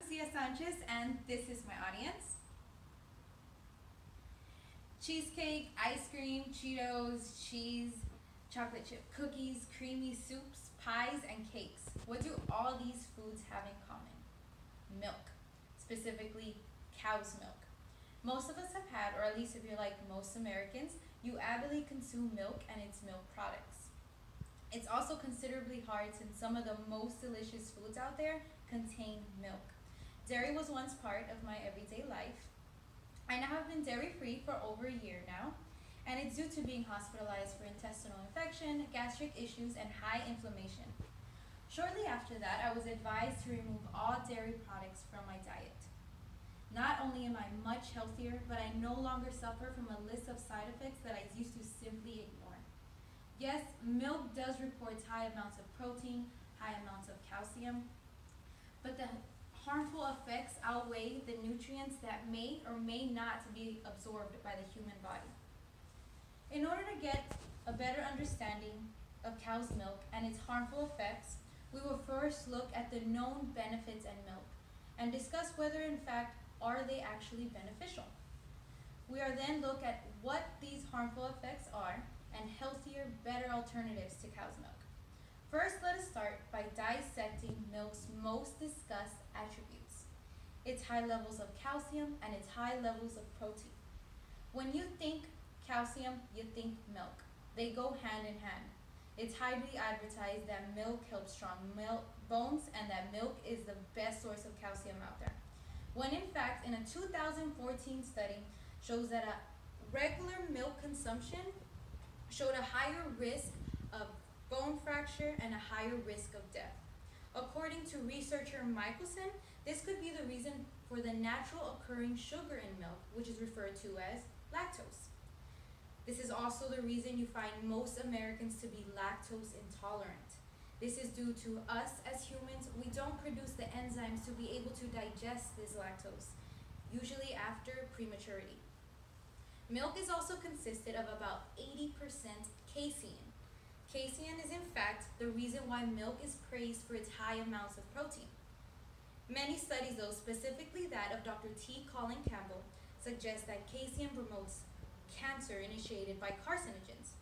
Lucia Sanchez, and this is my audience. Cheesecake, ice cream, Cheetos, cheese, chocolate chip cookies, creamy soups, pies, and cakes. What do all these foods have in common? Milk, specifically cow's milk. Most of us have had, or at least if you're like most Americans, you avidly consume milk and its milk products. It's also considerably hard since some of the most delicious foods out there contain milk. Dairy was once part of my everyday life. I now have been dairy free for over a year now, and it's due to being hospitalized for intestinal infection, gastric issues, and high inflammation. Shortly after that, I was advised to remove all dairy products from my diet. Not only am I much healthier, but I no longer suffer from a list of side effects that I used to simply ignore. Yes, milk does report high amounts of protein, high amounts of calcium, but the harmful effects outweigh the nutrients that may or may not be absorbed by the human body. In order to get a better understanding of cow's milk and its harmful effects, we will first look at the known benefits in milk and discuss whether in fact are they actually beneficial. We are then look at what these harmful effects are and healthier, better alternatives to cow's milk. First, let us start by dissecting milk's most discussed attributes: its high levels of calcium and its high levels of protein. When you think calcium, you think milk. They go hand in hand. It's highly advertised that milk helps strong bones and that milk is the best source of calcium out there. When in fact, in a 2014 study shows that a regular milk consumption showed a higher risk of bone fracture and a higher risk of death. According to researcher Michelson, this could be the reason for the natural occurring sugar in milk, which is referred to as lactose. This is also the reason you find most Americans to be lactose intolerant. This is due to us as humans, we don't produce the enzymes to be able to digest this lactose, usually after prematurity. Milk is also consisted of about 80% casein. Casein is in fact the reason why milk is praised for its high amounts of protein. Many studies, though, specifically that of Dr. T. Colin Campbell, suggest that casein promotes cancer initiated by carcinogens.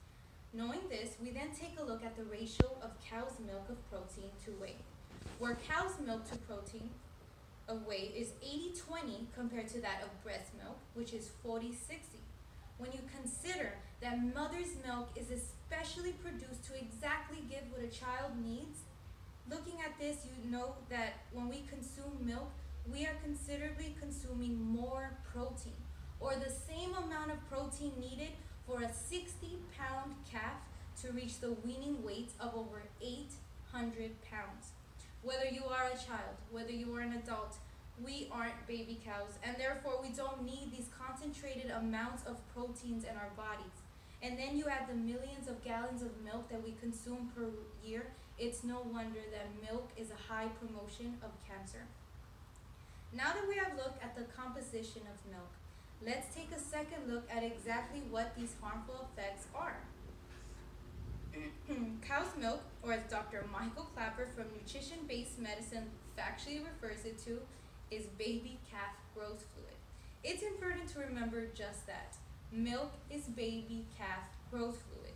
Knowing this, we then take a look at the ratio of cow's milk of protein to weight, where cow's milk to protein of weight is 80-20 compared to that of breast milk, which is 40-60. When you consider that mother's milk is especially produced to exactly give what a child needs, looking at this, you know that when we consume milk, we are considerably consuming more protein, or the same amount of protein needed for a 60-pound calf to reach the weaning weight of over 800 pounds. Whether you are a child, whether you are an adult, we aren't baby cows, and therefore we don't need these concentrated amounts of proteins in our bodies. And then you add the millions of gallons of milk that we consume per year, it's no wonder that milk is a high promotion of cancer. Now that we have looked at the composition of milk, let's take a second look at exactly what these harmful effects are. Cow's milk, or as Dr. Michael Clapper from Nutrition Based Medicine factually refers it to, is baby calf growth fluid. It's important to remember just that. Milk is baby calf growth fluid.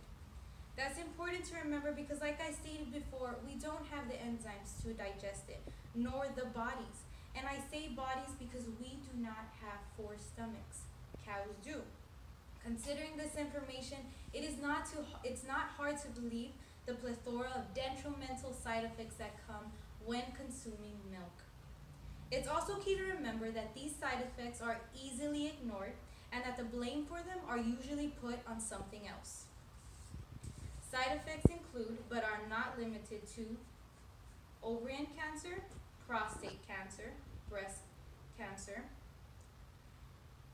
That's important to remember because, like I stated before, we don't have the enzymes to digest it, nor the bodies. And I say bodies because we do not have four stomachs. Cows do. Considering this information, it's not hard to believe the plethora of detrimental side effects that come when consuming milk. It's also key to remember that these side effects are easily ignored and that the blame for them are usually put on something else. Side effects include, but are not limited to, ovarian cancer, prostate cancer, breast cancer,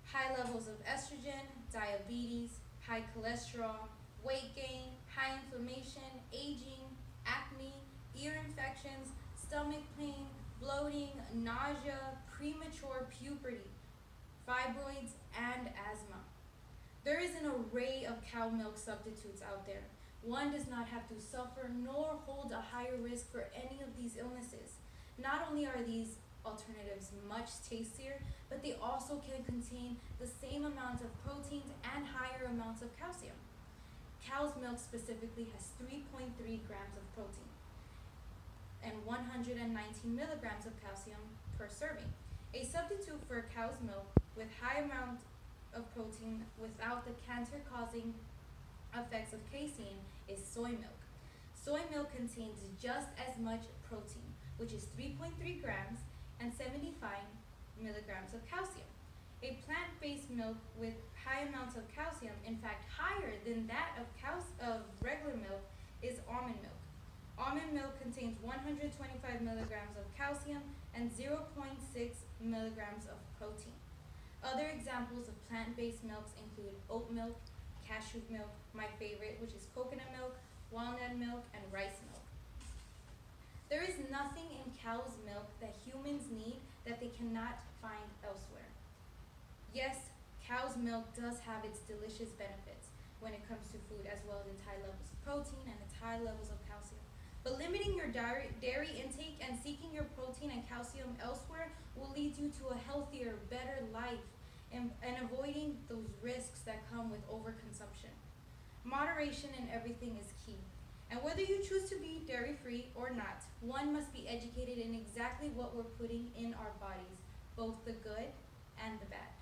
high levels of estrogen, diabetes, high cholesterol, weight gain, high inflammation, aging, acne, ear infections, stomach pain, bloating, nausea, premature puberty, fibroids, and asthma. There is an array of cow milk substitutes out there. One does not have to suffer nor hold a higher risk for any of these illnesses. Not only are these alternatives much tastier, but they also can contain the same amount of proteins and higher amounts of calcium. Cow's milk specifically has 3.3 grams of protein and 119 milligrams of calcium per serving. A substitute for cow's milk with high amount of protein without the cancer-causing effects of casein is soy milk. Soy milk contains just as much protein, which is 3.3 grams and 75 milligrams of calcium. A plant-based milk with high amounts of calcium, in fact higher than that of regular milk, is almond milk. Almond milk contains 125 milligrams of calcium and 0.6 milligrams of protein. Other examples of plant-based milks include oat milk, cashew milk, my favorite, which is coconut milk, walnut milk, and rice milk. There is nothing in cow's milk that humans need that they cannot find elsewhere. Yes, cow's milk does have its delicious benefits when it comes to food, as well as its high levels of protein and its high levels of calcium. But limiting your dairy intake and seeking your protein and calcium elsewhere will lead you to a healthier, better life and avoiding those risks that come with overconsumption. Moderation in everything is key. And whether you choose to be dairy-free or not, one must be educated in exactly what we're putting in our bodies, both the good and the bad.